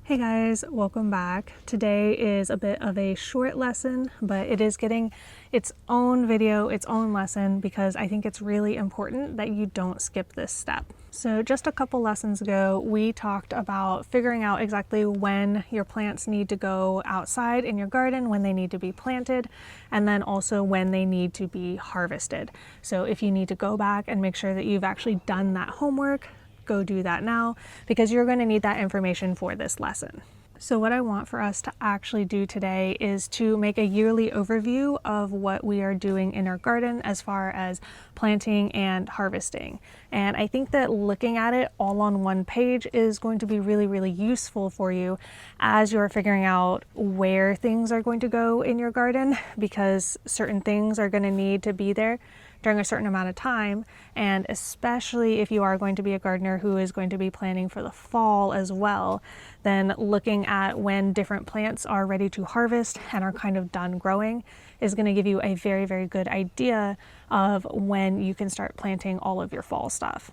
Hey guys, welcome back. Today is a bit of a short lesson, but it is getting its own video, its own lesson, because I think it's really important that you don't skip this step. So just a couple lessons ago, we talked about figuring out exactly when your plants need to go outside in your garden, when they need to be planted, and then also when they need to be harvested. So if you need to go back and make sure that you've actually done that homework, go do that now, because you're going to need that information for this lesson. So what I want for us to actually do today is to make a yearly overview of what we are doing in our garden as far as planting and harvesting. And I think that looking at it all on one page is going to be really useful for you as you're figuring out where things are going to go in your garden, because certain things are going to need to be there during a certain amount of time, and especially if you are going to be a gardener who is going to be planning for the fall as well, then looking at when different plants are ready to harvest and are kind of done growing is going to give you a very good idea of when you can start planting all of your fall stuff.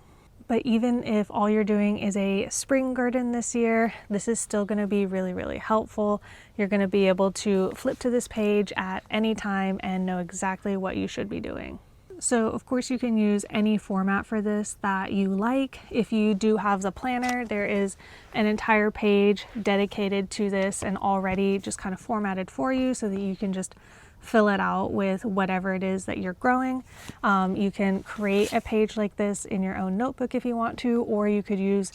But even if all you're doing is a spring garden this year, this is still going to be really helpful. You're going to be able to flip to this page at any time and know exactly what you should be doing. So of course you can use any format for this that you like. If you do have the planner, there is an entire page dedicated to this and already just kind of formatted for you so that you can just fill it out with whatever it is that you're growing. You can create a page like this in your own notebook if you want to, or you could use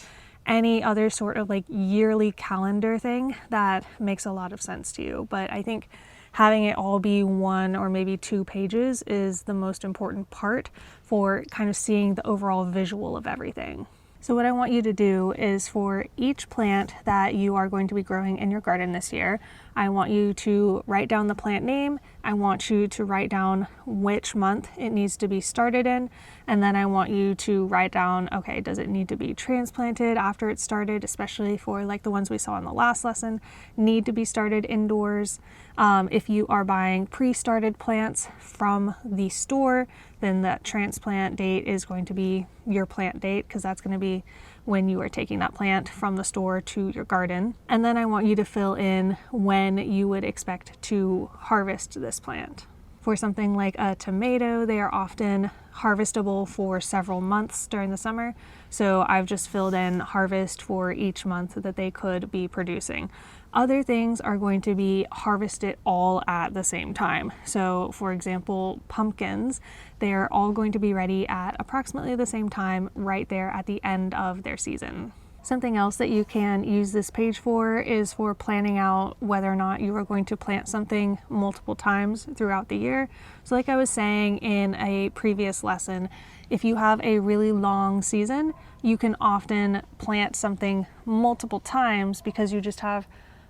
any other sort of like yearly calendar thing that makes a lot of sense to you. But I think having it all be one or maybe 2 pages is the most important part for kind of seeing the overall visual of everything. So what I want you to do is for each plant that you are going to be growing in your garden this year, I want you to write down the plant name. I want you to write down which month it needs to be started in. And then I want you to write down, okay, does it need to be transplanted after it's started, especially for like the ones we saw in the last lesson, need to be started indoors. If you are buying pre-started plants from the store, then that transplant date is going to be your plant date, because that's going to be when you are taking that plant from the store to your garden. And then I want you to fill in when you would expect to harvest this plant. For something like a tomato, they are often harvestable for several months during the summer. So I've just filled in harvest for each month that they could be producing. Other things are going to be harvested all at the same time. So for example, pumpkins, they are all going to be ready at approximately the same time right there at the end of their season. Something else that you can use this page for is for planning out whether or not you are going to plant something multiple times throughout the year. So like I was saying in a previous lesson, if you have a really long season, you can often plant something multiple times because you just have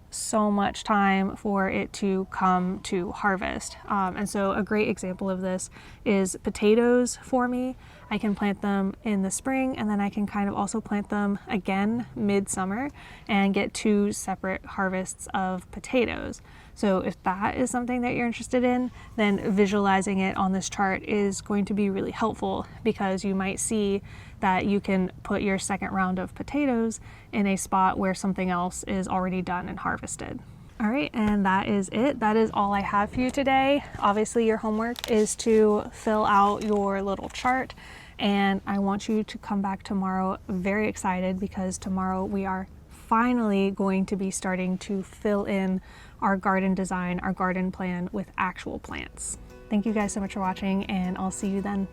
so much time for it to come to harvest. And so a great example of this is potatoes for me. I can plant them in the spring, and then I can kind of also plant them again midsummer and get 2 separate harvests of potatoes. So if that is something that you're interested in, then visualizing it on this chart is going to be really helpful, because you might see that you can put your second round of potatoes in a spot where something else is already done and harvested. All right, and that is it. That is all I have for you today. Obviously, your homework is to fill out your little chart, and I want you to come back tomorrow very excited, because tomorrow we are finally going to be starting to fill in our garden design, our garden plan with actual plants. Thank you guys so much for watching, and I'll see you then.